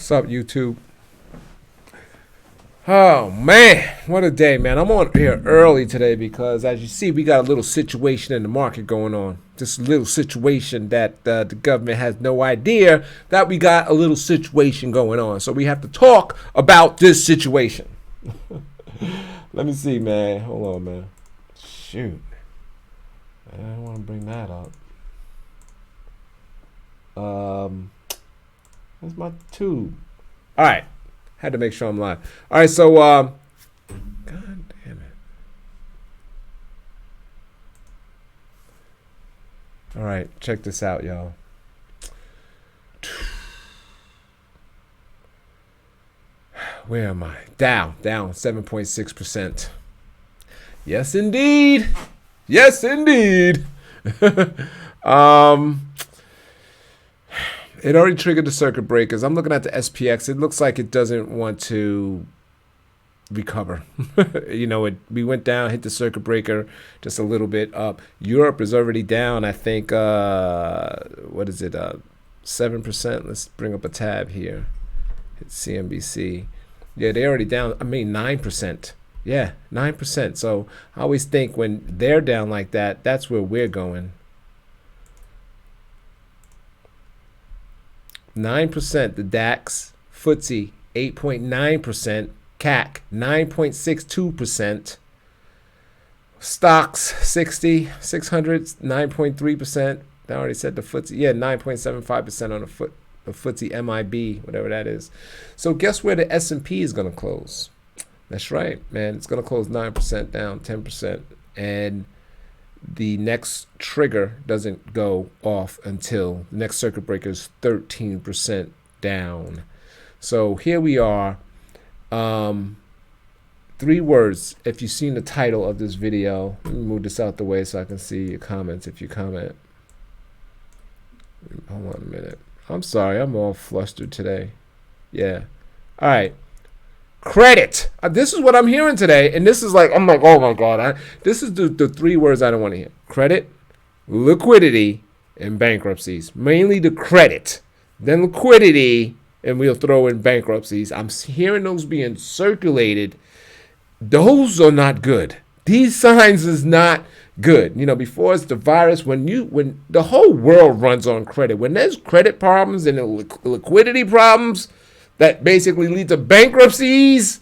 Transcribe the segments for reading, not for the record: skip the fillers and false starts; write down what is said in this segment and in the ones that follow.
What's up, YouTube? Oh man, what a day, man. I'm on here early today because, as you see, we got a little situation in the market going on. This little situation that the government has no idea that we got a little situation going on. So we have to talk about this situation. Let me see, man. Hold on, man. Shoot. I don't want to bring that up. Where's my tube? All right. Had to make sure I'm live. All right, so God damn it. All right, check this out, y'all. Where am I? Down 7.6%. Yes, indeed. Yes, indeed. It already triggered the circuit breakers. I'm looking at the SPX. It looks like it doesn't want to recover. We went down, hit the circuit breaker just a little bit up. Europe is already down, I think, what is it, 7%? Let's bring up a tab here. Hit CNBC. Yeah, they're already down, 9%. Yeah, 9%. So I always think when they're down like that, that's where we're going. 9%, the DAX, FTSE 8.9%, CAC 9.62%, stocks 600 9.3%. I already said the FTSE, 9.75% on the FTSE MIB, whatever that is. So guess where the S&P is going to close? That's right, man. It's going to close 9% down, 10%, and the next trigger doesn't go off until the next circuit breaker is 13% down. So here we are. 3 words. If you've seen the title of this video, let me move this out the way so I can see your comments if you comment. Hold on a minute. I'm sorry, I'm all flustered today. Yeah. All right. Credit. This is what I'm hearing today, and this is like, I'm like, oh my God. This is the 3 words I don't want to hear. Credit, liquidity, and bankruptcies. Mainly the credit, then liquidity, and we'll throw in bankruptcies. I'm hearing those being circulated. Those are not good. These signs is not good. Before it's the virus, when the whole world runs on credit, when there's credit problems and liquidity problems that basically lead to bankruptcies,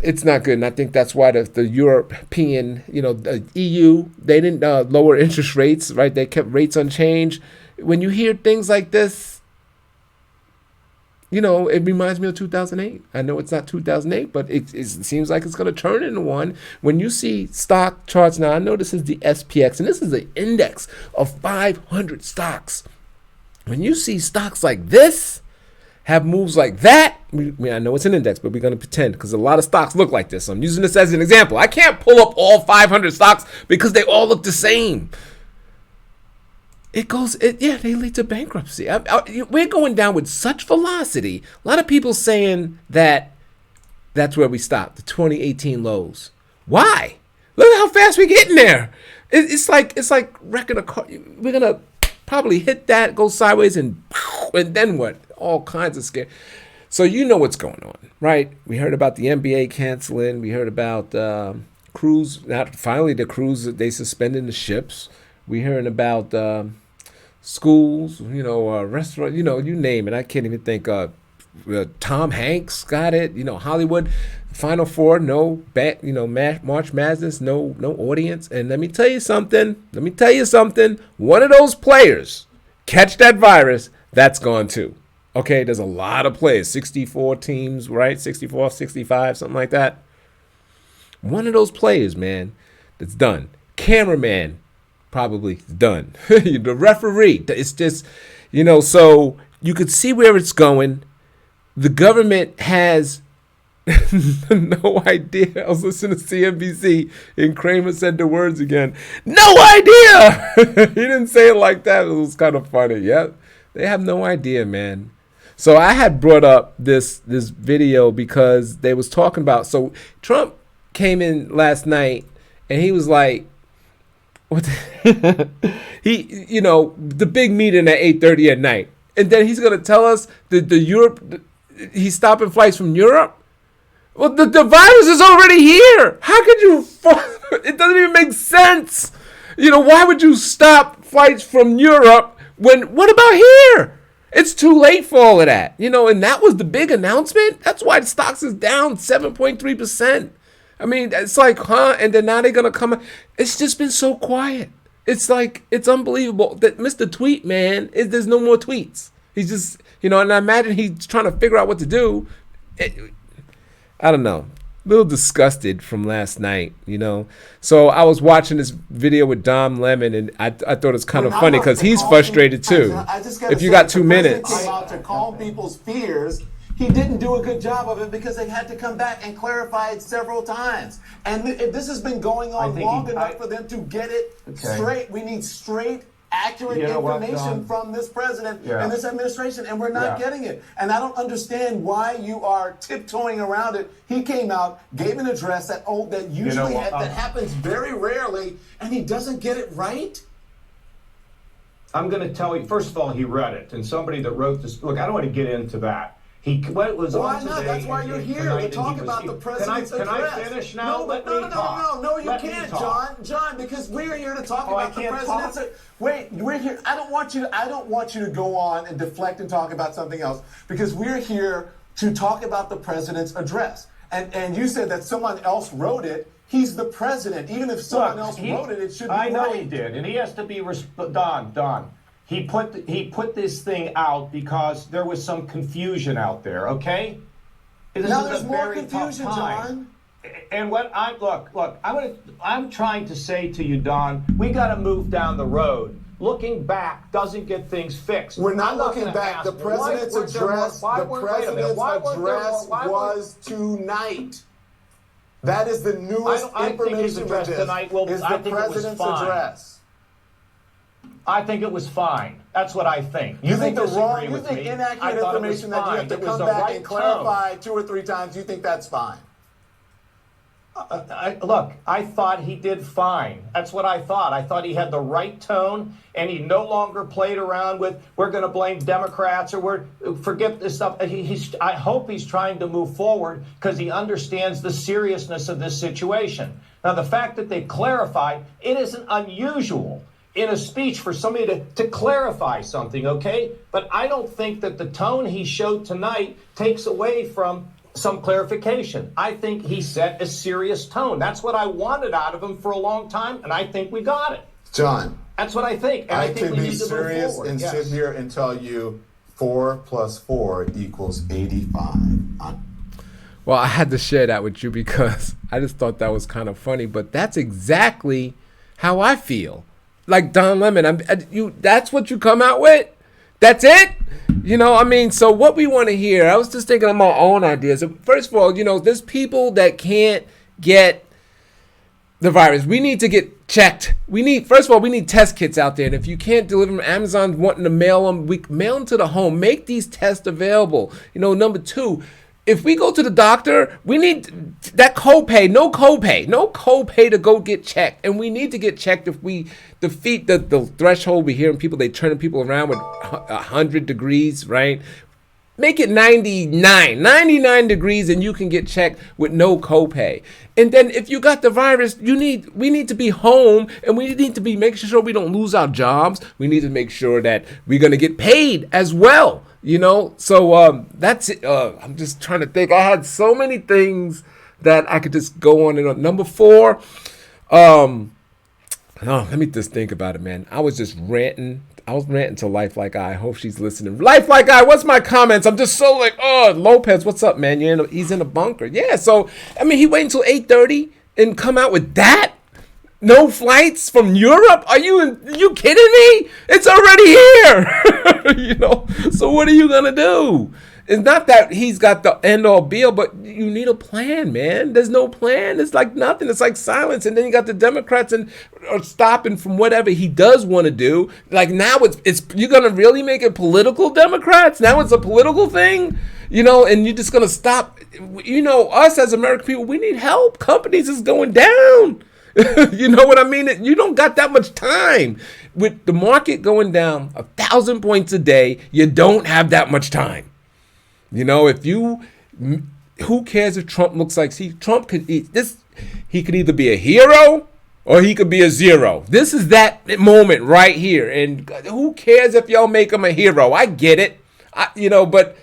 it's not good. And I think that's why the European, the EU, they didn't lower interest rates, right? They kept rates unchanged. When you hear things like this, it reminds me of 2008. I know it's not 2008, but it seems like it's going to turn into one. When you see stock charts now, I know this is the SPX, and this is the index of 500 stocks. When you see stocks like this have moves like that, I know it's an index, but we're going to pretend because a lot of stocks look like this. I'm using this as an example. I can't pull up all 500 stocks because they all look the same. They lead to bankruptcy. We're going down with such velocity. A lot of people saying that that's where we stopped, the 2018 lows. Why? Look at how fast we're getting there. It's like wrecking a car. We're going to probably hit that, go sideways, and then what? All kinds of scare. So you know what's going on, right? We heard about the NBA canceling. We heard about cruise. Finally, the cruise, they suspending the ships. We heard about schools, restaurant, you name it. I can't even think. Tom Hanks got it. Hollywood, Final Four, no March Madness, no audience. And let me tell you something. One of those players catch that virus, that's gone too. Okay, there's a lot of players, 64 teams, right? 64, 65, something like that. One of those players, man, that's done. Cameraman, probably done. The referee, it's just, so you could see where it's going. The government has no idea. I was listening to CNBC and Kramer said the words again. No idea. He didn't say it like that. It was kind of funny. Yeah, they have no idea, man. So I had brought up this video because they was talking about, so Trump came in last night and he was like, what the, the big meeting at 8:30 at night. and then he's going to tell us that he's stopping flights from Europe. Well, the virus is already here. How could you? It doesn't even make sense. Why would you stop flights from Europe what about here? It's too late for all of that. And that was the big announcement. That's why the stocks is down 7.3%. I mean, it's like, huh? And then now they're going to come. It's just been so quiet. It's like, it's unbelievable that Mr. Tweet, man, there's no more tweets. He's just, and I imagine he's trying to figure out what to do. I don't know. A little disgusted from last night, So I was watching this video with Dom Lemon, and I thought it was kind of funny because he's frustrated too. If you got 2 minutes. Came out to calm people's fears. He didn't do a good job of it because they had to come back and clarify it several times. And this has been going on long enough for them to get it straight. We need straight, accurate information from this president and this administration, and we're not getting it. And I don't understand why you are tiptoeing around it. He came out, gave an address that usually that happens very rarely, and he doesn't get it right. I'm going to tell you, first of all, he read it, and somebody that wrote this, look, I don't want to get into that. Why not? That's why you're here to talk about the president's address. Can I finish now? No, you can't, John, because we're here to talk about the president's. Wait, we're here. I don't want you to go on and deflect and talk about something else, because we're here to talk about the president's address. And you said that someone else wrote it. He's the president. Even if someone else wrote it, it should be right. I know he did, and he has to be Don. He put this thing out because there was some confusion out there, okay? Now there's more confusion, John. And what I'm trying to say to you, Don, we got to move down the road. Looking back doesn't get things fixed. We're not looking back. The president's address was tonight. That is the newest information for this. Is the president's address. I think it was fine. That's what I think. You think inaccurate information that you have to come back and clarify 2 or 3 times, you think that's fine? Look, I thought he did fine. That's what I thought. I thought he had the right tone, and he no longer played around with, we're going to blame Democrats, or forget this stuff. I hope he's trying to move forward because he understands the seriousness of this situation. Now, the fact that they clarified, it isn't unusual in a speech for somebody to clarify something, okay? But I don't think that the tone he showed tonight takes away from some clarification. I think he set a serious tone. That's what I wanted out of him for a long time, and I think we got it. John. That's what I think. And I think we need to move forward. I can be serious and sit here and tell you 4 + 4 = 85. Well, I had to share that with you because I just thought that was kind of funny, but that's exactly how I feel. Like Don Lemon, that's what you come out with? That's it? So what we want to hear, I was just thinking of my own ideas. First of all, there's people that can't get the virus. We need to get checked. We need test kits out there. And if you can't deliver them, Amazon's wanting to mail them, we mail them to the home. Make these tests available. Number 2, if we go to the doctor, we need that copay, no copay to go get checked. And we need to get checked if we defeat the threshold. We're hearing people, they turning people around with 100 degrees, right? Make it 99 degrees, and you can get checked with no copay. And then if you got the virus, we need to be home, and we need to be making sure we don't lose our jobs. We need to make sure that we're going to get paid as well. So that's it. I'm just trying to think. I had so many things that I could just go on and on. Number 4, let me just think about it, man. I was just ranting. I was ranting to Life Like I. Hope she's listening. Life Like I, what's my comments? I'm just so like, Lopez, what's up, man? He's in a bunker. Yeah, so, he waited until 8:30 and come out with that? No flights from Europe? Are you kidding me? It's already here. So what are you going to do? It's not that he's got the end-all be-all, but you need a plan, man. There's no plan. It's like nothing. It's like silence. And then you got the Democrats are stopping from whatever he does want to do. Like now it's you're going to really make it political, Democrats? Now it's a political thing? And you're just going to stop. Us as American people, we need help. Companies is going down. You know what I mean? You don't got that much time. With the market going down 1,000 points a day, you don't have that much time. You know, who cares if Trump looks like, Trump could eat this. He could either be a hero or he could be a zero. This is that moment right here. And who cares if y'all make him a hero? I get it. But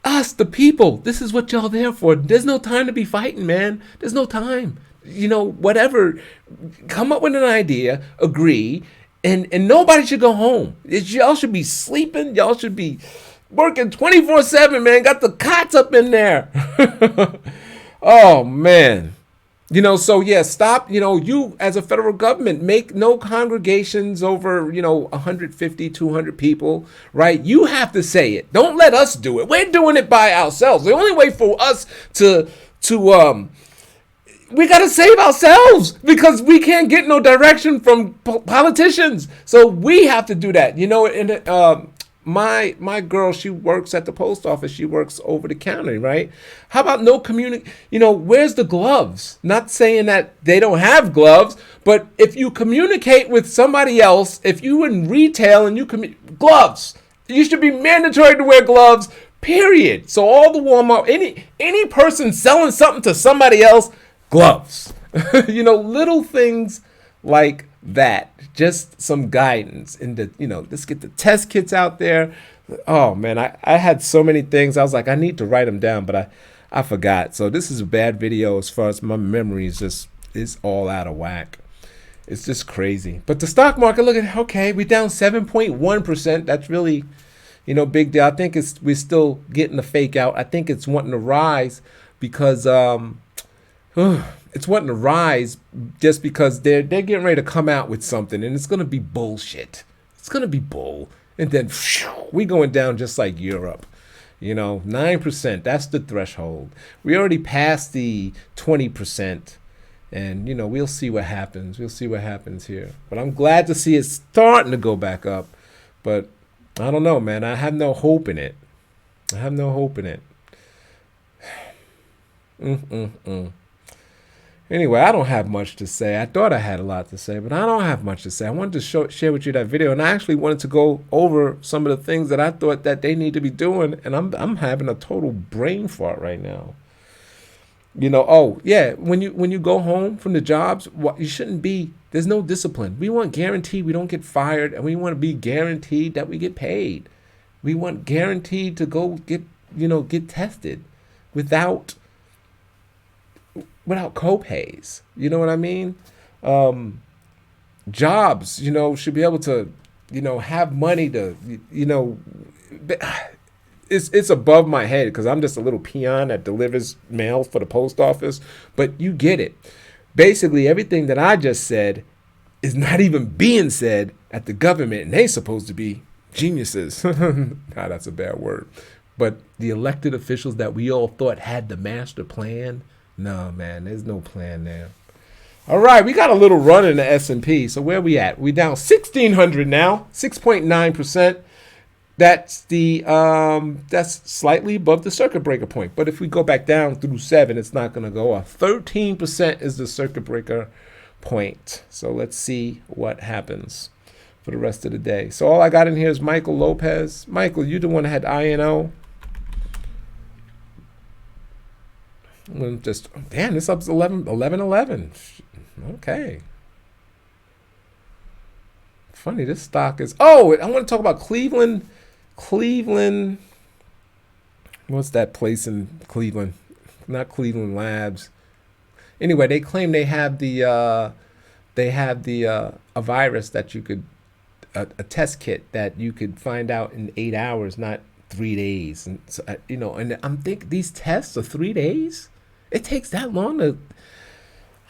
us, the people, this is what y'all there for. There's no time to be fighting, man. There's no time. Whatever. Come up with an idea, agree, and nobody should go home. Y'all should be sleeping. Y'all should be working 24/7, man. Got the cots up in there. Oh, man. So yeah, stop, you as a federal government, make no congregations over, 150, 200 people, right? You have to say it. Don't let us do it. We're doing it by ourselves. The only way for us we got to save ourselves because we can't get no direction from politicians. So we have to do that, and my girl, she works at the post office. She works over the counter, right? How about no where's the gloves? Not saying that they don't have gloves, but if you communicate with somebody else, if you in retail and gloves, you should be mandatory to wear gloves, period. So all the Walmart, any person selling something to somebody else, gloves. Little things like that. Just some guidance let's get the test kits out there. Oh man, I had so many things. I was like, I need to write them down, but I forgot. So this is a bad video as far as my memory is all out of whack. It's just crazy. But the stock market, look at, okay, we're down 7.1%. That's really, big deal. I think we're still getting the fake out. I think it's wanting to rise because it's wanting to rise just because they're getting ready to come out with something, and it's going to be bullshit. It's going to be bull. And then we going down just like Europe. 9%, that's the threshold. We already passed the 20%, and, we'll see what happens. We'll see what happens here. But I'm glad to see it starting to go back up. But I don't know, man. I have no hope in it. Anyway, I don't have much to say. I thought I had a lot to say, but I don't have much to say. I wanted to share with you that video, and I actually wanted to go over some of the things that I thought that they need to be doing, and I'm having a total brain fart right now. Oh yeah, when you go home from the jobs, you shouldn't be. There's no discipline. We want guaranteed we don't get fired, and we want to be guaranteed that we get paid. We want guaranteed to go get tested without co-pays. You know what I mean? Jobs, should be able to, have money to, it's above my head because I'm just a little peon that delivers mail for the post office, but you get it. Basically, everything that I just said is not even being said at the government, and they supposed to be geniuses. That's a bad word. But the elected officials that we all thought had the master plan, no, man, there's no plan there. All right, we got a little run in the S&P. So where we at? We down 1,600 now, 6.9%. That's that's slightly above the circuit breaker point. But if we go back down through 7, it's not going to go up. 13% is the circuit breaker point. So let's see what happens for the rest of the day. So all I got in here is Michael Lopez. Michael, you the one that had INO. Damn, this up's 11. Okay. Funny, this stock is. Oh, I want to talk about Cleveland. What's that place in Cleveland? Not Cleveland Labs. Anyway, they claim they have the a virus that you could a test kit that you could find out in 8 hours, not 3 days. And so, and I'm thinking these tests are 3 days. It takes that long to,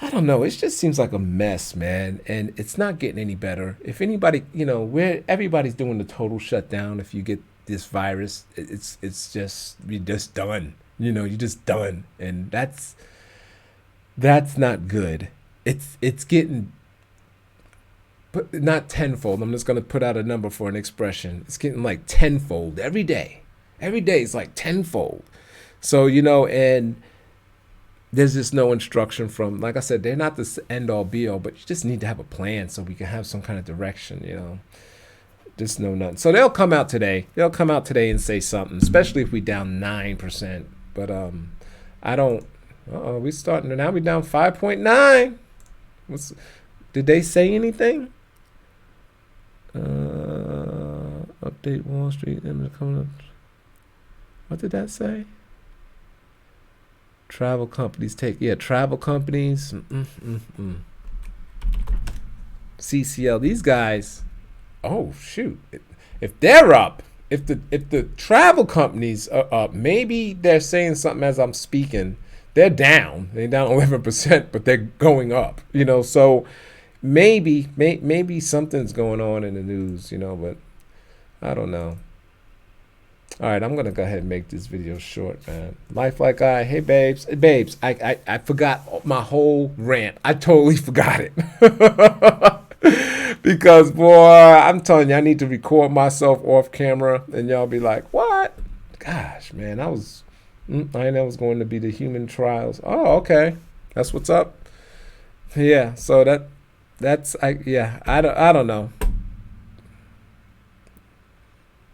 I don't know. It just seems like a mess, man. And it's not getting any better. If anybody, everybody's doing the total shutdown. If you get this virus, it's just, you're just done. You're just done. And that's not good. It's getting, but not tenfold. I'm just going to put out a number for an expression. It's getting like tenfold every day. Every day is like tenfold. So, and there's just no instruction from, like I said, they're not the end all be all, but you just need to have a plan so we can have some kind of direction, you know. Just no nothing. So they'll come out today. They'll come out today and say something, especially if we down 9%. But I don't. We starting now. We down 5.9. Did they say anything? Update Wall Street image coming up. What did that say? Travel companies travel companies. CCL. These guys. Oh shoot! If they're up, if the travel companies are up, maybe they're saying something as I'm speaking. They're down. They're down 11%, but they're going up. You know, so maybe something's going on in the news. You know, but I don't know. All right, I'm gonna go ahead and make this video short, man. Life like I. Hey, babes. Hey, babes. I forgot my whole rant. I totally forgot it. Because, boy, I'm telling you, I need to record myself off camera, and y'all be like, what? Gosh, man, I didn't know it was going to be the human trials. Oh, okay. That's what's up. Yeah, so I don't know.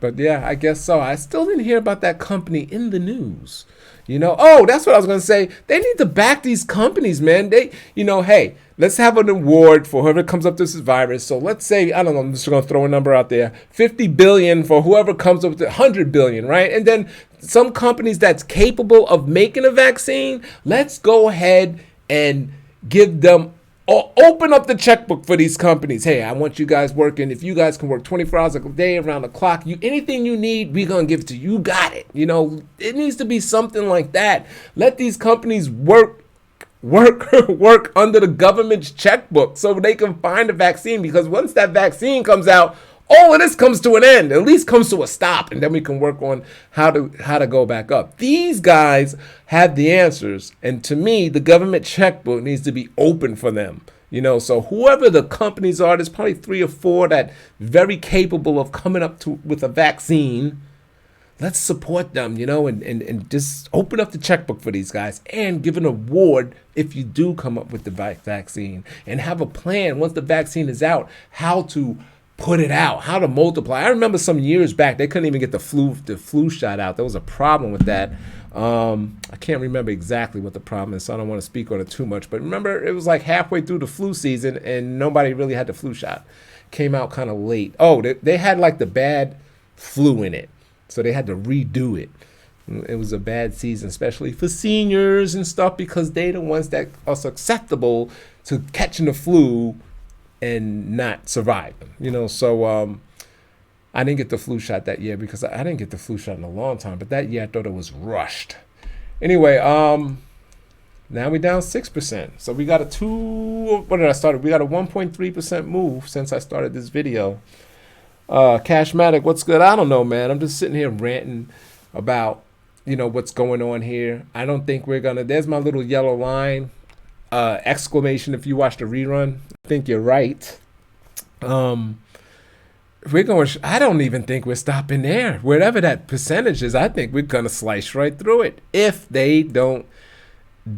But yeah, I guess so. I still didn't hear about that company in the news. You know, oh, that's what I was going to say. They need to back these companies, man. They, you know, hey, let's have an award for whoever comes up with this virus. So let's say, I don't know, I'm just going to throw a number out there, 50 billion for whoever comes up with 100 billion, right? And then some companies that's capable of making a vaccine, let's go ahead and give them or open up the checkbook for these companies. Hey, I want you guys working. If you guys can work 24 hours a day around the clock, anything you need, we're going to give it to you. You got it. You know, it needs to be something like that. Let these companies work under the government's checkbook so they can find a vaccine, because once that vaccine comes out, all of this comes to an end, at least comes to a stop, and then we can work on how to go back up. These guys have the answers, and to me, the government checkbook needs to be open for them. You know, so whoever the companies are, there's probably 3 or 4 that very capable of coming up with a vaccine. Let's support them, you know, and just open up the checkbook for these guys and give an award if you do come up with the vaccine, and have a plan once the vaccine is out, how to put it out, how to multiply. I remember some years back, they couldn't even get the flu shot out. There was a problem with that. I can't remember exactly what the problem is, so I don't want to speak on it too much. But remember, it was like halfway through the flu season, and nobody really had the flu shot. Came out kind of late. Oh, they had like the bad flu in it, so they had to redo it. It was a bad season, especially for seniors and stuff, because they're the ones that are susceptible to catching the flu and not surviving, you know. So I didn't get the flu shot that year, because I didn't get the flu shot in a long time, but that year I thought it was rushed. Anyway, now we down 6%. So we got what did I start? We got a 1.3% move since I started this video. Cashmatic, what's good? I don't know, man. I'm just sitting here ranting about, you know, what's going on here. I don't think we're gonna, there's my little yellow line. Exclamation if you watch the rerun. I think you're right. We're going, I don't even think we're stopping there. Whatever that percentage is, I think we're gonna slice right through it if they don't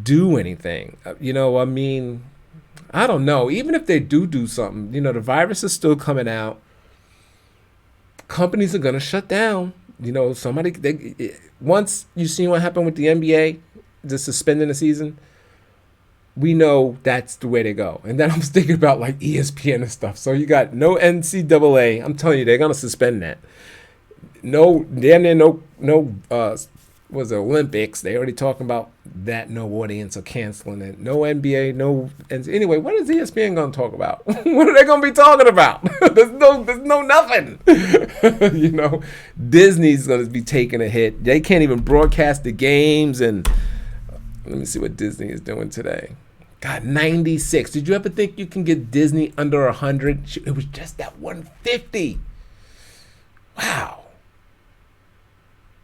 do anything. You know, I mean, I don't know. Even if they do something, you know, the virus is still coming out. Companies are gonna shut down. You know, once you see what happened with the NBA, just suspending the season, we know that's the way to go. And then I'm thinking about like ESPN and stuff. So you got no NCAA. I'm telling you, they're gonna suspend that. No was the Olympics. They already talking about that. No audience or canceling it. No NBA. No. And anyway, what is ESPN gonna talk about? What are they gonna be talking about? there's no nothing. You know, Disney's gonna be taking a hit. They can't even broadcast the games. And let me see what Disney is doing today. God, 96. Did you ever think you can get Disney under 100? It was just that 150. Wow.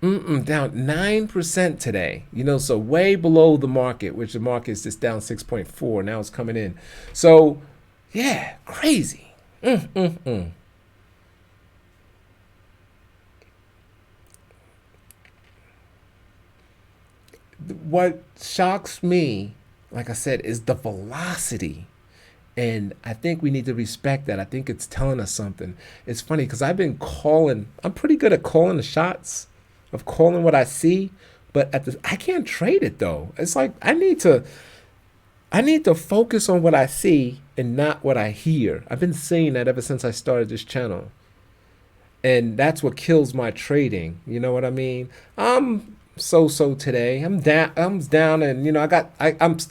Down 9% today. You know, so way below the market, which the market is just down 6.4. Now it's coming in. So, yeah, crazy. what shocks me, like I said, is the velocity. And I think we need to respect that. I think it's telling us something. It's funny because I'm pretty good at calling the shots, of calling what I see, but I can't trade it though. It's like I need to focus on what I see and not what I hear. I've been saying that ever since I started this channel. And that's what kills my trading. You know what I mean? I'm so today. I'm down, and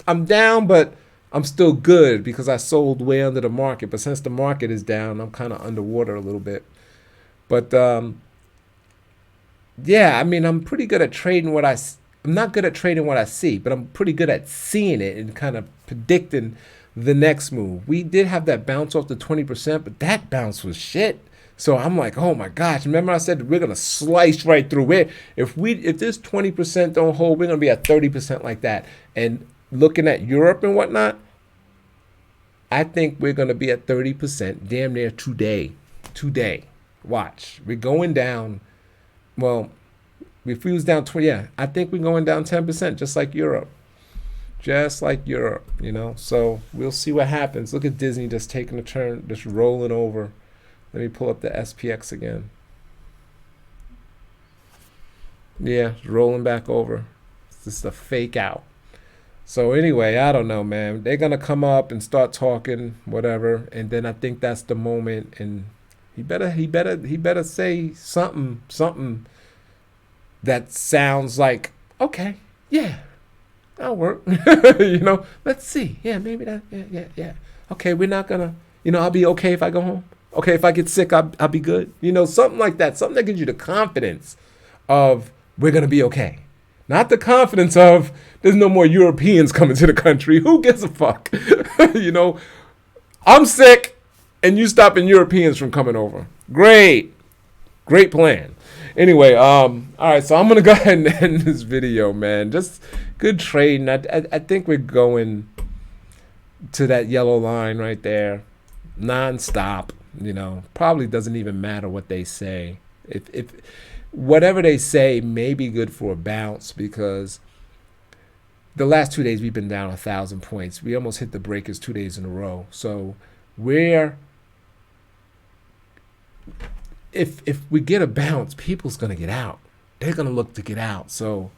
I'm down, but I'm still good because I sold way under the market. But since the market is down, I'm kind of underwater a little bit. But yeah, I mean, I'm pretty good at trading I'm not good at trading what I see, but I'm pretty good at seeing it and kind of predicting the next move. We did have that bounce off the 20%, but that bounce was shit. So I'm like, oh my gosh, remember I said we're gonna slice right through it. If this 20% don't hold, we're gonna be at 30% like that. And looking at Europe and whatnot, I think we're gonna be at 30% damn near today. Watch. We're going down. Well, if we was down 20, yeah, I think we're going down 10%, just like Europe. So we'll see what happens. Look at Disney just taking a turn, just rolling over. Let me pull up the SPX again. Yeah, rolling back over. It's just a fake out. So anyway, I don't know, man. They're gonna come up and start talking, whatever, and then I think that's the moment. And he better say something that sounds like, okay, yeah, that'll work. Let's see. Yeah, maybe that. Yeah. Okay, we're not gonna. I'll be okay if I go home. Okay, if I get sick, I'll be good. Something like that. Something that gives you the confidence of we're going to be okay. Not the confidence of there's no more Europeans coming to the country. Who gives a fuck? I'm sick and you stopping Europeans from coming over. Great plan. Anyway, all right, so I'm going to go ahead and end this video, man. Just good trading. I think we're going to that yellow line right there. Non-stop. Probably doesn't even matter what they say. If whatever they say may be good for a bounce, because the last 2 days we've been down 1,000 points. We almost hit the breakers 2 days in a row. So if we get a bounce, people's gonna get out. They're gonna look to get out. So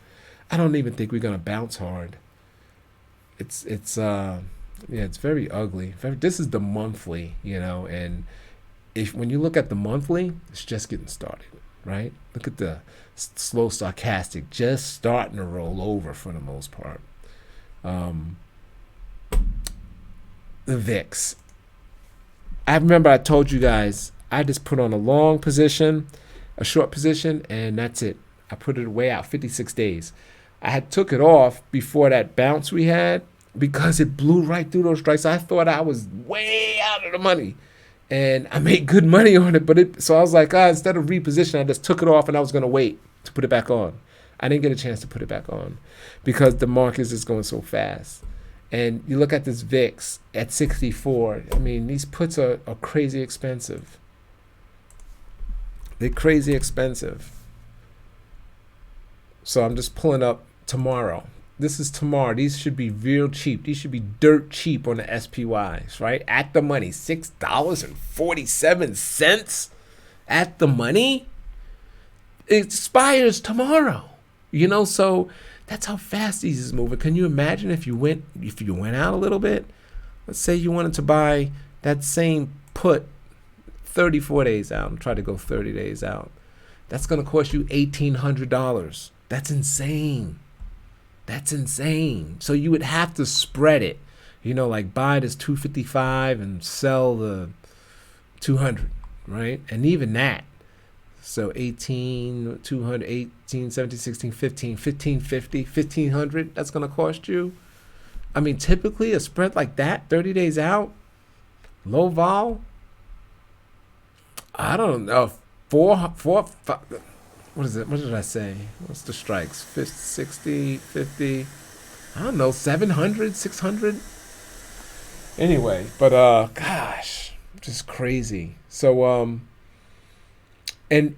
I don't even think we're gonna bounce hard. It's very ugly. This is the monthly, and when you look at the monthly, it's just getting started, right? Look at the slow stochastic, just starting to roll over for the most part. The VIX. I remember I told you guys, I just put on a long position, a short position, and that's it. I put it way out, 56 days. I had took it off before that bounce we had because it blew right through those strikes. I thought I was way out of the money. And I made good money on it, so I was like, instead of repositioning, I just took it off and I was going to wait to put it back on. I didn't get a chance to put it back on because the market is just going so fast. And you look at this VIX at 64. I mean, these puts are crazy expensive. They're crazy expensive. So I'm just pulling up tomorrow. This is tomorrow. These should be real cheap. These should be dirt cheap on the SPYs, right? At the money, $6.47 at the money. It expires tomorrow, So that's how fast these is moving. Can you imagine if you went out a little bit? Let's say you wanted to buy that same put 34 days out and try to go 30 days out. That's gonna cost you $1,800. That's insane. That's insane. So you would have to spread it, like buy this 255 and sell the 200, right? And even that. So 18, 200, 18, 17, 16, 15, 1550, 1500, that's going to cost you. I mean, typically a spread like that, 30 days out, low vol, I don't know, 5, what is it? What did I say? What's the strikes? 50, 60, 50, I don't know, 700, 600. Anyway, but gosh, just crazy. So and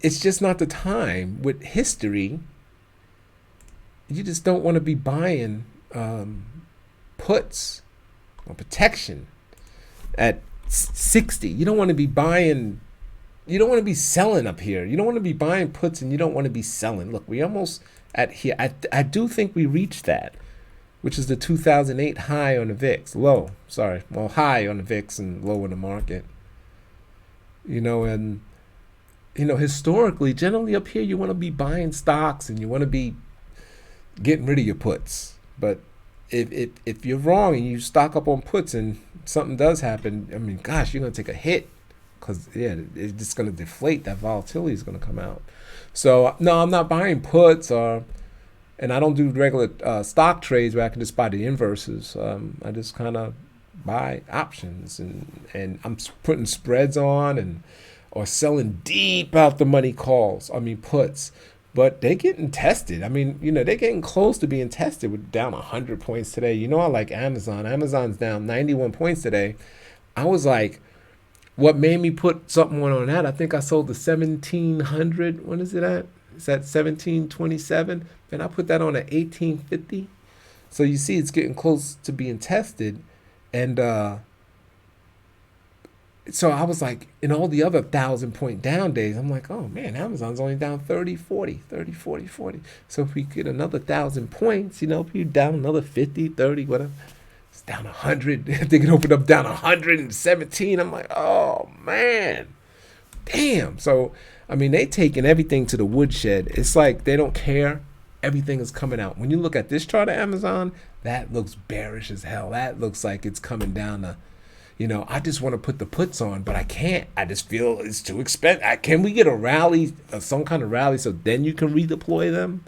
it's just not the time with history. you just don't want to be buying puts or protection at 60. You don't want to be buying. You don't want to be selling up here. You don't want to be buying puts, and you don't want to be selling. Look, we almost at here. I do think we reached that, which is the 2008 high on the VIX. Low, sorry. Well, high on the VIX and low in the market. And historically, generally up here, you want to be buying stocks and you want to be getting rid of your puts. But if you're wrong and you stock up on puts and something does happen, I mean, gosh, you're going to take a hit because, it's just going to deflate. That volatility is going to come out. So, no, I'm not buying puts and I don't do regular stock trades where I can just buy the inverses. I just kind of buy options and I'm putting spreads on or selling deep out the money calls. I mean, puts. But they're getting tested. I mean, they're getting close to being tested. We're down 100 points today. I like Amazon. Amazon's down 91 points today. I was like, what made me put something on that? I think I sold the 1700. When is it at? It's at 1727. And I put that on at 1850. So you see it's getting close to being tested. And so I was like, in all the other 1,000-point down days, I'm like, oh man, Amazon's only down 30, 40. So if we get another 1,000 points, if you down another 50, 30, whatever, it's down 100. If they can open up down 117, I'm like, oh man, damn. So, I mean, they taking everything to the woodshed. It's like they don't care. Everything is coming out. When you look at this chart of Amazon, that looks bearish as hell. That looks like it's coming down to, I just want to put the puts on, but I can't. I just feel it's too expensive. Can we get a rally, some kind of rally, so then you can redeploy them?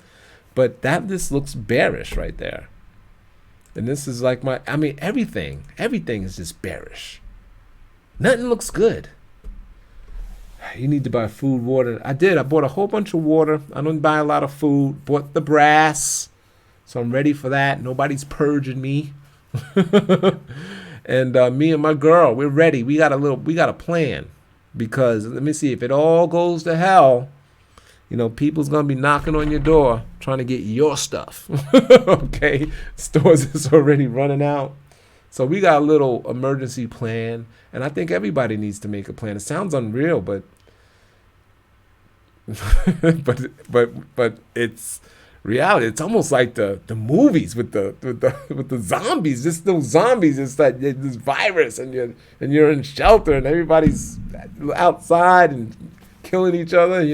But that just looks bearish right there. And this is like everything is just bearish. Nothing looks good. You need to buy food, water. I did. I bought a whole bunch of water. I don't buy a lot of food. Bought the brass. So I'm ready for that. Nobody's purging me. And me and my girl, we're ready. We got a plan. Because let me see, if it all goes to hell, people's gonna be knocking on your door trying to get your stuff. Okay. Stores is already running out. So we got a little emergency plan. And I think everybody needs to make a plan. It sounds unreal, but but it's reality. It's almost like the movies with the zombies. Just those zombies. It's like this virus, and you're in shelter, and everybody's outside and killing each other.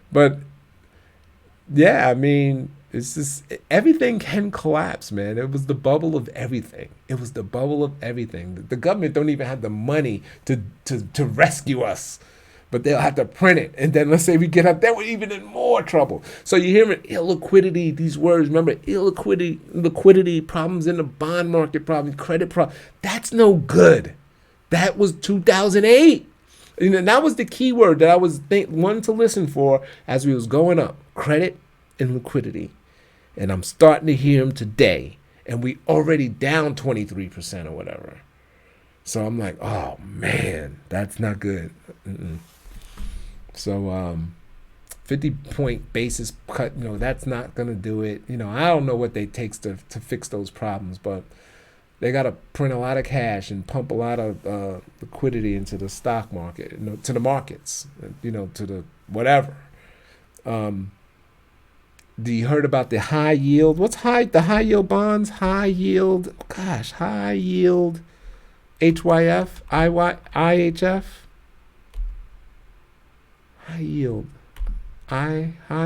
But yeah, I mean, it's just everything can collapse, man. It was the bubble of everything. The government don't even have the money to rescue us. But they'll have to print it. And then let's say we get up there, we're even in more trouble. So you hear illiquidity, these words, remember, liquidity, problems in the bond market, problems, credit problems. That's no good. That was 2008. And that was the key word that I was wanting to listen for as we was going up. Credit and liquidity. And I'm starting to hear them today. And we already down 23% or whatever. So I'm like, oh man, that's not good. So 50-point basis cut, that's not going to do it. I don't know what it takes to fix those problems, but they got to print a lot of cash and pump a lot of liquidity into the stock market, to the markets, to the whatever. Do you heard about the high yield? What's the high yield bonds? High yield HYF, IHF. High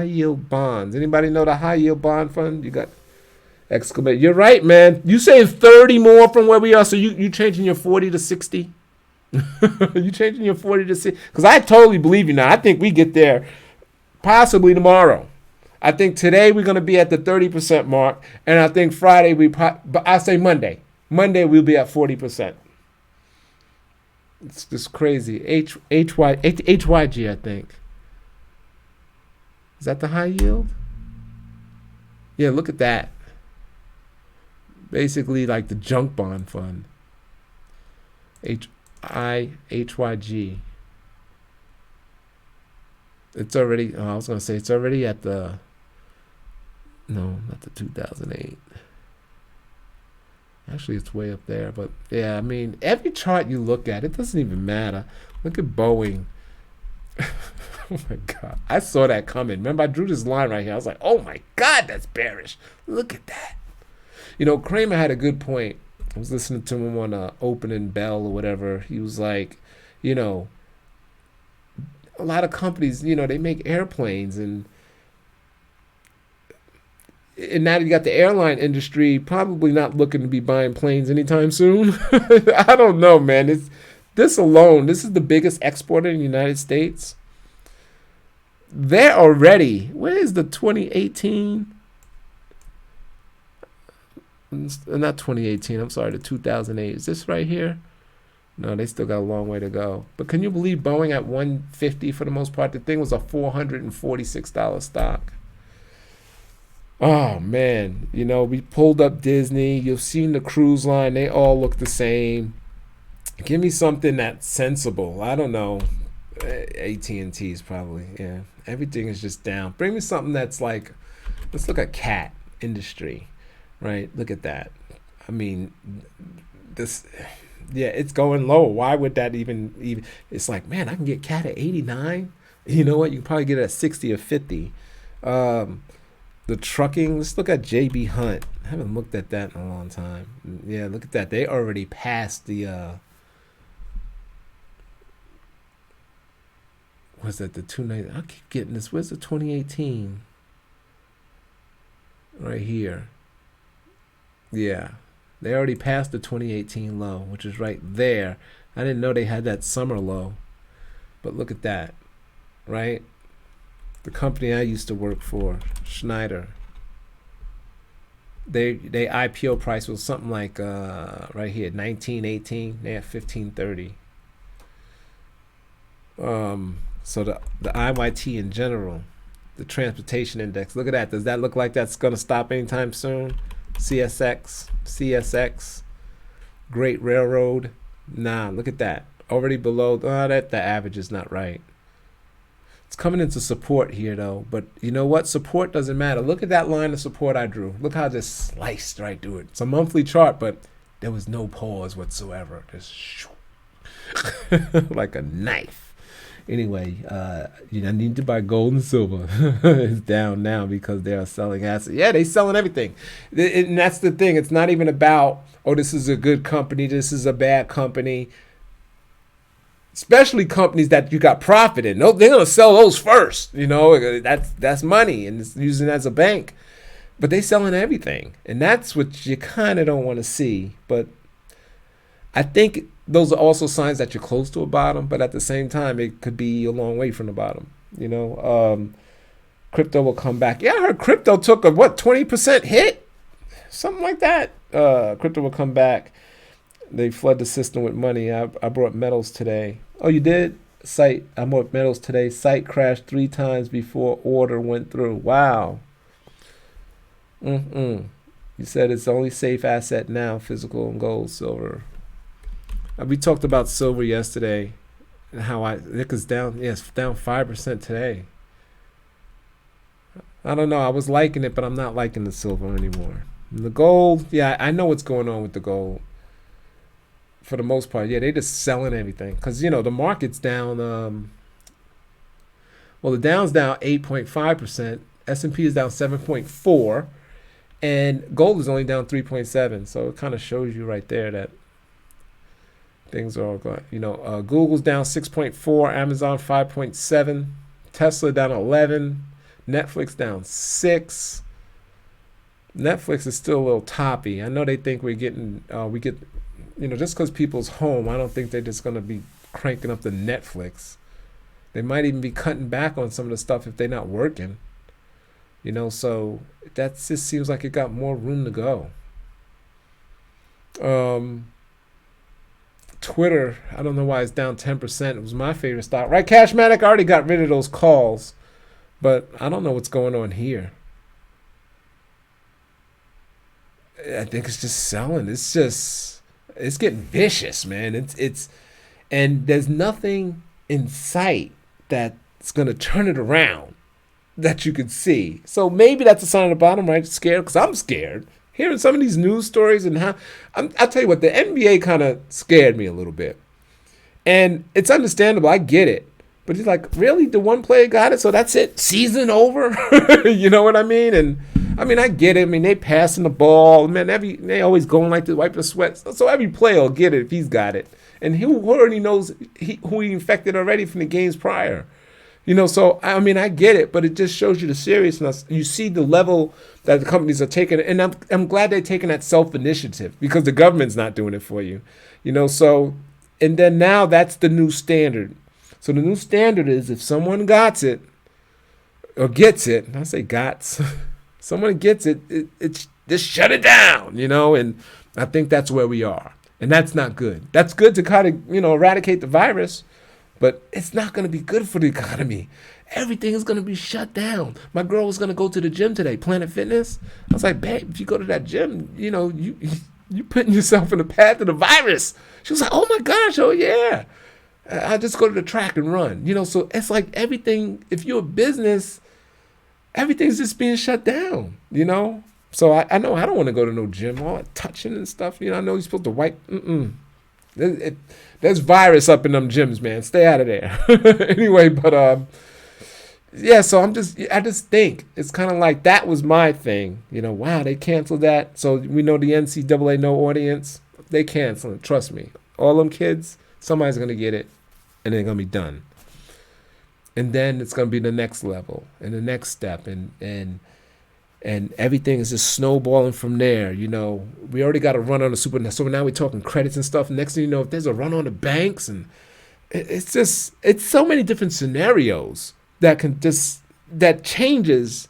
yield bonds. Anybody know the high yield bond fund? You got exclamation. You're right, man. You saying 30 more from where we are, so you changing your 40 to 60? You changing your 40 to 60? Because I totally believe you now. I think we get there possibly tomorrow. I think today we're going to be at the 30% mark, and I think Friday but I say Monday. Monday we'll be at 40%. It's just crazy. HYG, I think. Is that the high yield? Yeah, look at that. Basically like the junk bond fund. HYG. It's already, I was going to say, it's already at the No, not the 2008. Actually, it's way up there. But yeah, I mean, every chart you look at, it doesn't even matter. Look at Boeing. Oh my God. I saw that coming. Remember, I drew this line right here. I was like, oh my God, that's bearish. Look at that. You know, Kramer had a good point. I was listening to him on Opening Bell or whatever. He was like, you know, a lot of companies, you know, they make airplanes, and now you got the airline industry probably not looking to be buying planes anytime soon. I don't know, man. This alone, this is the biggest exporter in the United States. They're already, where is the 2018? Not 2018, I'm sorry, the 2008. Is this right here? No, they still got a long way to go. But can you believe Boeing at 150 for the most part? The thing was a $446 stock. Oh, man. You know, we pulled up Disney. You've seen the cruise line. They all look the same. Give me something that's sensible. I don't know. AT&T is probably, yeah. Everything is just down. Bring me something that's like, let's look at cat industry, right? Look at that. I mean, this, yeah, it's going low. Why would that even, it's like, man, I can get cat at 89. You know what? You can probably get it at 60 or 50. The trucking, let's look at JB Hunt. I haven't looked at that in a long time. Yeah, look at that. They already passed the, what's that, the 290? I keep getting this. Where's the 2018? Right here. Yeah. They already passed the 2018 low, which is right there. I didn't know they had that summer low. But look at that. Right? The company I used to work for, Schneider. They IPO price was something like right here, 1918. They have 1530. So the IYT in general, the transportation index. Look at that. Does that look like that's gonna stop anytime soon? CSX, Great Railroad. Nah, look at that. Already below. That the average is not right. It's coming into support here though, but you know what? Support doesn't matter. Look at that line of support I drew. Look how I just sliced right through it. It's a monthly chart, but there was no pause whatsoever. Just like a knife. Anyway, you need to buy gold and silver. It's down now because they are selling assets. Yeah, they selling everything. And that's the thing. It's not even about, oh, this is a good company, this is a bad company. Especially companies that you got profit in. No, they're gonna sell those first. You know, that's money, and it's using it as a bank. But they selling everything, and that's what you kind of don't want to see. But I think those are also signs that you're close to a bottom. But at the same time, it could be a long way from the bottom. You know, crypto will come back. Yeah, I heard crypto took a 20% hit, something like that. Crypto will come back. They flood the system with money. I brought metals today. Oh, you did? I brought metals today. Site crashed 3 times before order went through. Wow. You said it's the only safe asset now, physical and gold, silver. We talked about silver yesterday and how it is down. Yes, down 5% today. I don't know. I was liking it, but I'm not liking the silver anymore. And the gold, yeah, I know what's going on with the gold. For the most part, yeah, they just selling everything because you know the market's down. Well, the Dow's down 8.5%. S&P is down 7.4, and gold is only down 3.7. So it kind of shows you right there that things are all going. You know, Google's down 6.4, Amazon 5.7, Tesla down 11, Netflix down 6. Netflix is still a little toppy. I know they think we get. You know, just because people's home, I don't think they're just going to be cranking up the Netflix. They might even be cutting back on some of the stuff if they're not working. You know, so that just seems like it got more room to go. Twitter, I don't know why it's down 10%. It was my favorite stock. Right, Cashmatic? I already got rid of those calls. But I don't know what's going on here. I think it's just selling. It's getting vicious, man. It's and there's nothing in sight that's gonna turn it around. that you could see. So maybe that's a sign of the bottom, right? Scared, because I'm scared. Hearing some of these news stories and how, I'll tell you what, the NBA kind of scared me a little bit. And it's understandable. I get it. But he's like, really? The one player got it? So that's it? Season over? You know what I mean? And I mean, I get it. I mean, they passing the ball. Man, they always going like to wipe the sweat. So every player will get it if he's got it. And who already knows who he infected already from the games prior. You know, so, I mean, I get it, but it just shows you the seriousness. You see the level that the companies are taking. And I'm glad they're taking that self-initiative because the government's not doing it for you. You know, so, and then now that's the new standard. So the new standard is if someone got it, or gets it, I say gots, someone gets it, it's just shut it down, you know, and I think that's where we are. And that's not good. That's good to kind of, you know, eradicate the virus, but it's not going to be good for the economy. Everything is going to be shut down. My girl was going to go to the gym today, Planet Fitness. I was like, babe, if you go to that gym, you know, you putting yourself in the path of the virus. She was like, oh my gosh, oh yeah. I just go to the track and run, you know. So it's like everything. If you're a business, everything's just being shut down, you know. So I know I don't want to go to no gym, all that touching and stuff. You know, I know you're supposed to wipe. There's virus up in them gyms, man. Stay out of there. Anyway, but yeah. So I just think it's kind of like that was my thing. You know, wow, they canceled that. So we know the NCAA no audience. They canceling. Trust me, all them kids. Somebody's going to get it, and they're going to be done. And then it's going to be the next level and the next step, and everything is just snowballing from there. You know, we already got a run on the super. So now we're talking credits and stuff. Next thing you know, if there's a run on the banks, and it's so many different scenarios that changes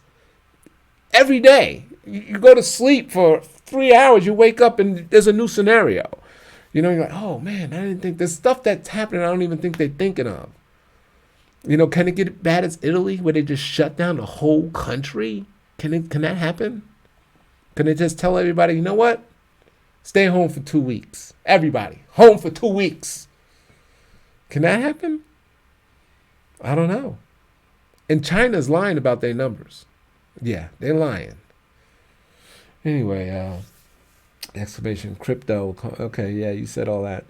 every day. You go to sleep for 3 hours, you wake up, and there's a new scenario. You know, you're like, oh, man, I didn't think there's stuff that's happening I don't even think they're thinking of. You know, can it get bad as Italy where they just shut down the whole country? Can that happen? Can they just tell everybody, you know what? Stay home for 2 weeks. Everybody, home for 2 weeks. Can that happen? I don't know. And China's lying about their numbers. Yeah, they're lying. Anyway, exclamation crypto. Okay, yeah, you said all that.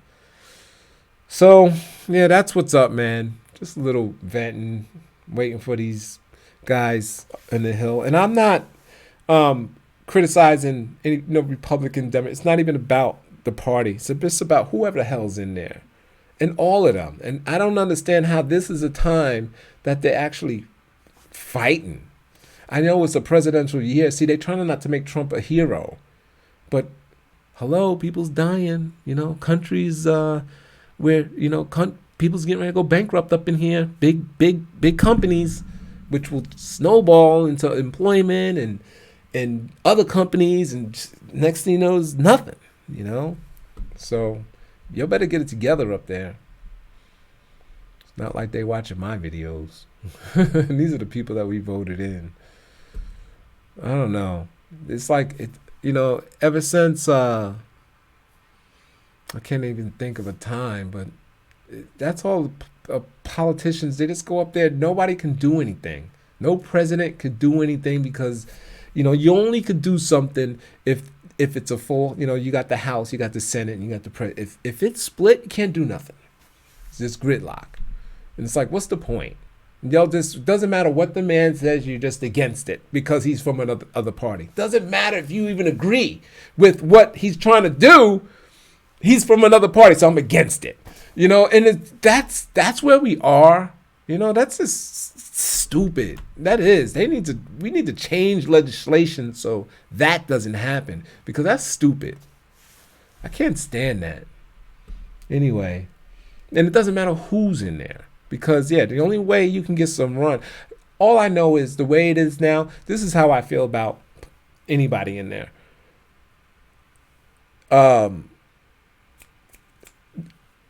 So, yeah, that's what's up, man. Just a little venting, waiting for these guys in the Hill. And I'm not criticizing any Republican, Democrat. It's not even about the party. It's just about whoever the hell's in there. And all of them. And I don't understand how this is a time that they're actually fighting. I know it's a presidential year. See, they're trying not to make Trump a hero. But hello, people's dying, you know, countries where, you know, people's getting ready to go bankrupt up in here. Big companies, which will snowball into employment and other companies. And next thing you know is nothing, you know. So you better get it together up there. It's not like they watching my videos. These are the people that we voted in. I don't know. It's like it. You know, ever since, I can't even think of a time, but that's all politicians, they just go up there. Nobody can do anything. No president could do anything because, you know, you only could do something if it's a full, you know, you got the House, you got the Senate, and you got the president. If it's split, you can't do nothing. It's just gridlock. And it's like, what's the point? They'll just, doesn't matter what the man says, you're just against it because he's from another other party. Doesn't matter if you even agree with what he's trying to do. He's from another party, so I'm against it. You know, and that's where we are. You know, that's just stupid. That is. We need to change legislation so that doesn't happen because that's stupid. I can't stand that. Anyway, and it doesn't matter who's in there. Because, yeah, the only way you can get some run, all I know is the way it is now, this is how I feel about anybody in there.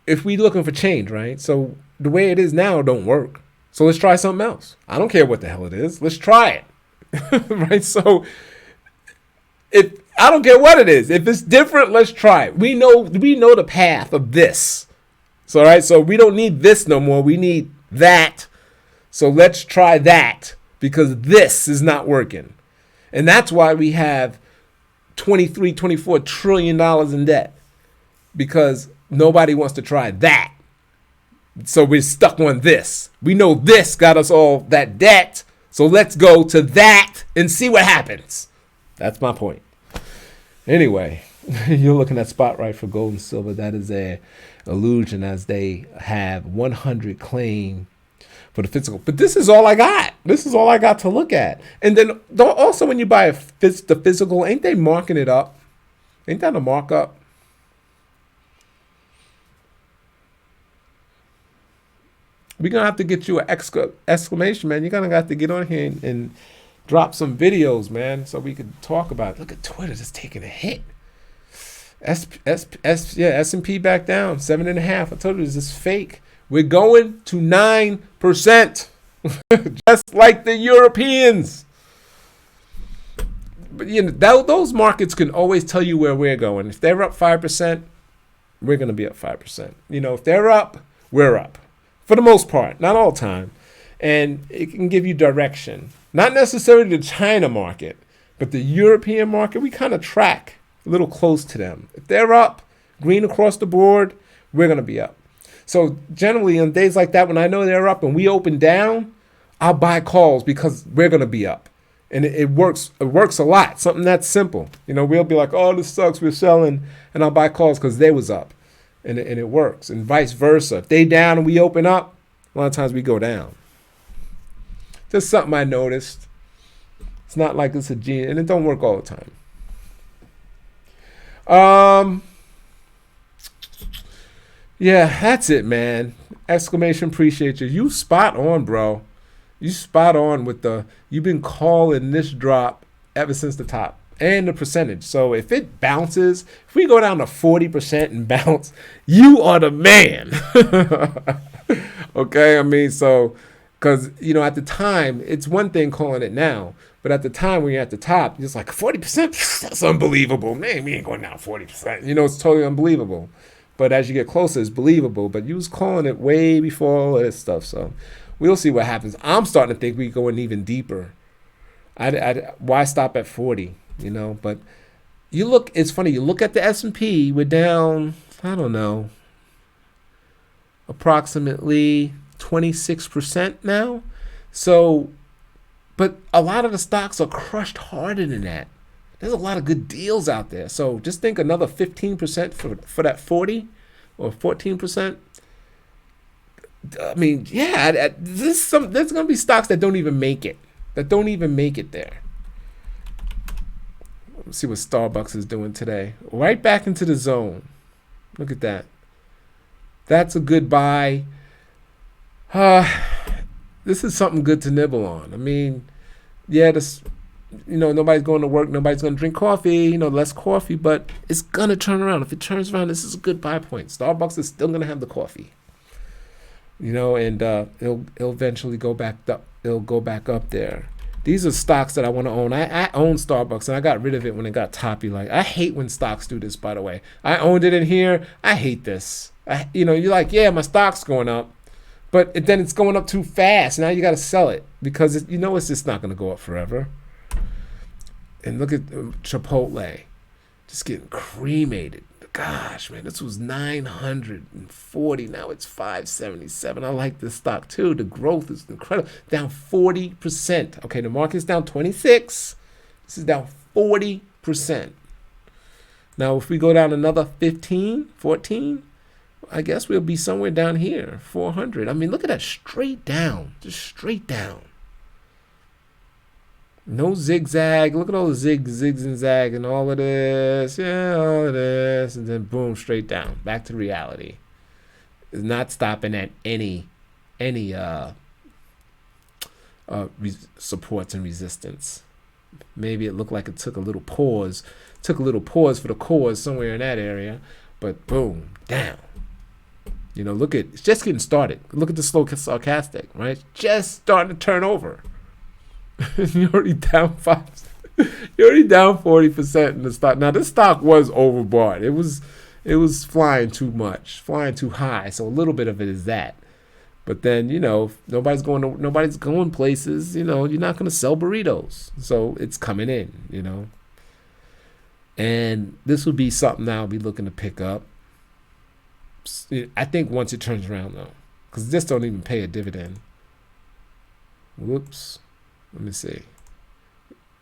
If we looking for change, right? So the way it is now don't work. So let's try something else. I don't care what the hell it is. Let's try it. Right? So I don't care what it is. If it's different, let's try it. We know the path of this. So, all right, so we don't need this no more. We need that. So let's try that because this is not working. And that's why we have $24 trillion in debt, because nobody wants to try that. So we're stuck on this. We know this got us all that debt, so let's go to that and see what happens. That's my point. Anyway, you're looking at Spotlight for gold and silver. That is a illusion, as they have 100 claim for the physical. But this is all I got. This is all I got to look at. And then also when you buy the physical, ain't they marking it up? Ain't that a markup? We're going to have to get you an exclamation, man. You're going to have to get on here and drop some videos, man, so we could talk about it. Look at Twitter just taking a hit. S&P back down 7.5. I told you, this is fake. We're going to 9%, just like the Europeans. But those markets can always tell you where we're going. If they're up 5%, we're going to be up 5%. If they're up, we're up. For the most part, not all the time. And it can give you direction. Not necessarily the China market, but the European market, we kind of track a little close to them. If they're up, green across the board, we're going to be up. So generally on days like that, when I know they're up and we open down, I'll buy calls because we're going to be up. And it works. It works a lot. Something that's simple. We'll be like, oh, this sucks, we're selling. And I'll buy calls because they was up. And it works. And vice versa. If they down and we open up, a lot of times we go down. Just something I noticed. It's not like it's a genius. And it don't work all the time. Yeah, that's it, man. Exclamation, appreciate you. You spot on, bro. You spot on with you've been calling this drop ever since the top and the percentage. So if it bounces, if we go down to 40% and bounce, you are the man. Okay, because, at the time, it's one thing calling it now, but at the time when you're at the top, it's like 40%, that's unbelievable. Man, we ain't going down 40%. It's totally unbelievable. But as you get closer, it's believable. But you was calling it way before all of this stuff. So we'll see what happens. I'm starting to think we're going even deeper. Why stop at 40? But it's funny. You look at the S&P, we're down, I don't know, approximately 26% now. So, but a lot of the stocks are crushed harder than that. There's a lot of good deals out there. So just think another 15% for that 40 or 14%. There's going to be stocks that don't even make it. There. Let's see what Starbucks is doing today. Right back into the zone. Look at that. That's a good buy. This is something good to nibble on. Nobody's going to work. Nobody's going to drink coffee. Less coffee, but it's going to turn around. If it turns around, this is a good buy point. Starbucks is still going to have the coffee. And it'll eventually go back up. It'll go back up there. These are stocks that I want to own. I own Starbucks, and I got rid of it when it got toppy. I hate when stocks do this, by the way. I owned it in here. I hate this. You're like, yeah, my stock's going up. But then it's going up too fast. Now you got to sell it because it's just not going to go up forever. And look at Chipotle, just getting cremated. Gosh, man, this was 940. Now it's 577. I like this stock too. The growth is incredible. Down 40%. Okay, the market's down 26. This is down 40%. Now, if we go down another 15, 14, I guess we'll be somewhere down here, 400. Look at that, straight down, just straight down. No zigzag. Look at all the zigs and zag and all of this. Yeah, all of this. And then boom, straight down. Back to reality. It's not stopping at any supports and resistance. Maybe it looked like it took a little pause. Took a little pause for the cause somewhere in that area. But boom, down. It's just getting started. Look at the slow sarcastic, right? Just starting to turn over. You're already down 5. You're already down 40% in the stock. Now this stock was overbought. It was flying too much, flying too high. So a little bit of it is that. But then, if nobody's going places, you're not going to sell burritos. So it's coming in. And this would be something I'll be looking to pick up. I think once it turns around, though, because this don't even pay a dividend. Whoops. Let me see.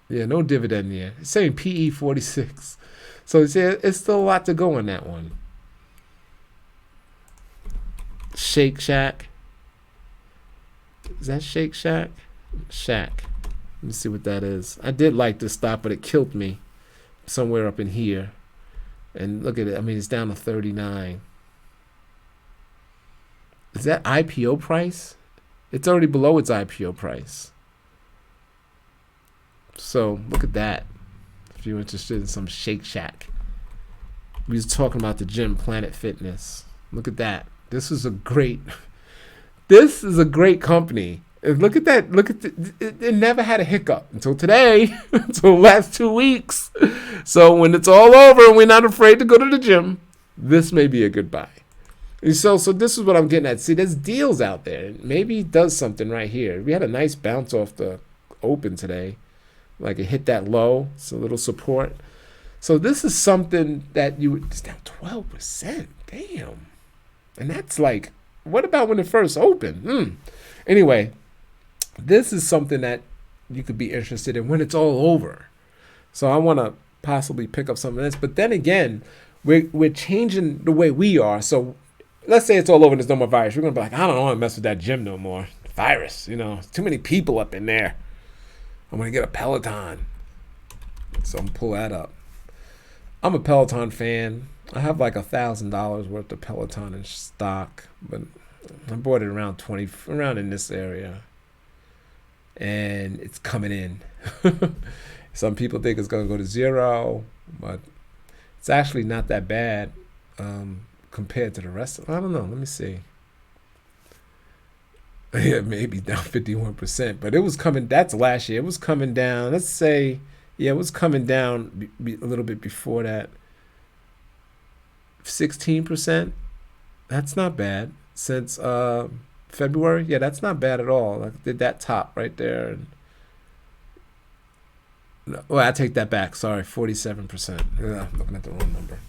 Yeah, no dividend yet. It's saying PE 46. So it's still a lot to go on that one. Shake Shack. Is that Shake Shack? Shack. Let me see what that is. I did like this stock, but it killed me somewhere up in here. And look at it. I mean, it's down to 39. Is that IPO price? It's already below its IPO price. So look at that. If you're interested in some Shake Shack. We was talking about the gym, Planet Fitness. Look at that. This is a great company. And look at that. It never had a hiccup until today, until the last 2 weeks. So when it's all over and we're not afraid to go to the gym, this may be a good buy. And so this is what I'm getting at. See, there's deals out there. Maybe it does something right here. We had a nice bounce off the open today. Like it hit that low. It's a little support. So this is something that it's down 12%. Damn. And that's like, what about when it first opened? Anyway, this is something that you could be interested in when it's all over. So I want to possibly pick up some of this. But then again, we're changing the way we are. So let's say it's all over and there's no more virus. We're going to be like, I don't want to mess with that gym no more. Virus, too many people up in there. I'm going to get a Peloton. So I'm going to pull that up. I'm a Peloton fan. I have like $1,000 worth of Peloton in stock, but I bought it around in this area, and it's coming in. Some people think it's going to go to zero, but it's actually not that bad compared to the rest of. I don't know. Let me see. Yeah, maybe down 51%, but it was coming. That's last year. It was coming down. Let's say, it was coming down a little bit before that. 16%. That's not bad since February. Yeah, that's not bad at all. I did that top right there. I take that back. Sorry, 47%. I'm looking at the wrong number.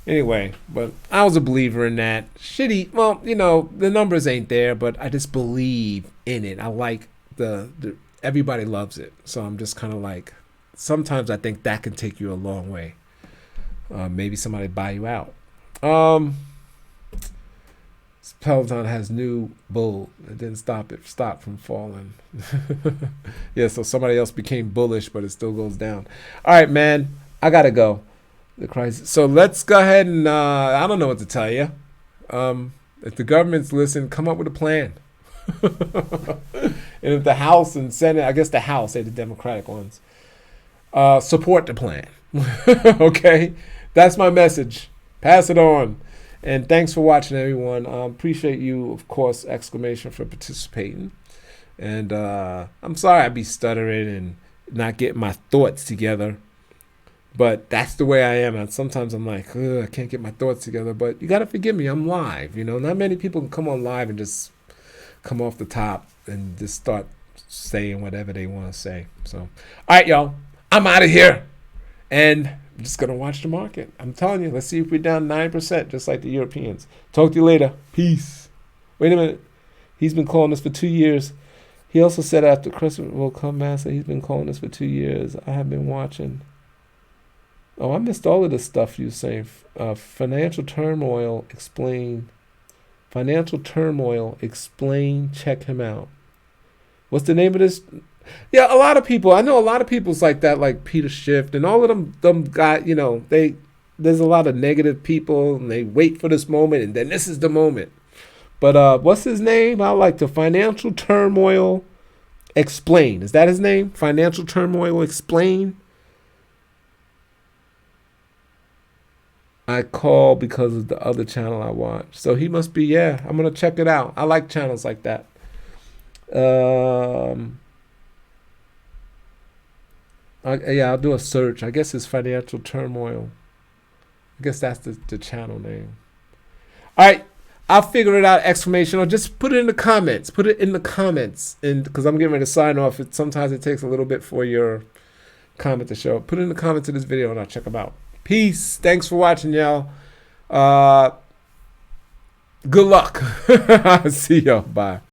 Anyway, but I was a believer in that. Shitty. Well, the numbers ain't there, but I just believe in it. I like the everybody loves it. So I'm just kind of like, sometimes I think that can take you a long way. Maybe somebody buy you out. Peloton has new bull. It didn't stop from falling. Yeah, so somebody else became bullish, but it still goes down. All right, man. I gotta go. The crisis. So let's go ahead and I don't know what to tell you. If the government's listening, come up with a plan. And if the House and Senate, I guess the House, the Democratic ones, support the plan. Okay, that's my message. Pass it on. And thanks for watching, everyone. Appreciate you, of course, exclamation for participating. And I'm sorry I be stuttering and not getting my thoughts together. But that's the way I am. And sometimes I'm like, I can't get my thoughts together. But you got to forgive me. I'm live. Not many people can come on live and just come off the top and just start saying whatever they want to say. So, all right, y'all. I'm out of here. And I'm just going to watch the market. I'm telling you, let's see if we're down 9%, just like the Europeans. Talk to you later. Peace. Wait a minute. He's been calling us for 2 years. He also said after Christmas will come, Master. He's been calling us for 2 years. I have been watching. Oh, I missed all of this stuff you were saying. Financial turmoil, explain. Financial turmoil, explain. Check him out. What's the name of this? Yeah, a lot of people. I know a lot of people's like that, like Peter Schiff and all of them guys. There's a lot of negative people, and they wait for this moment, and then this is the moment. But what's his name? I like the Financial Turmoil, explain. Is that his name? Financial Turmoil, explain. I call because of the other channel I watch. So he must be, yeah, I'm going to check it out. I like channels like that. I'll do a search. I guess it's Financial Turmoil. I guess that's the channel name. All right. I'll figure it out, exclamation, or just put it in the comments. Put it in the comments. And because I'm getting ready to sign off. Sometimes it takes a little bit for your comment to show up. Put it in the comments of this video and I'll check them out. Peace. Thanks for watching, y'all. Good luck. See y'all. Bye.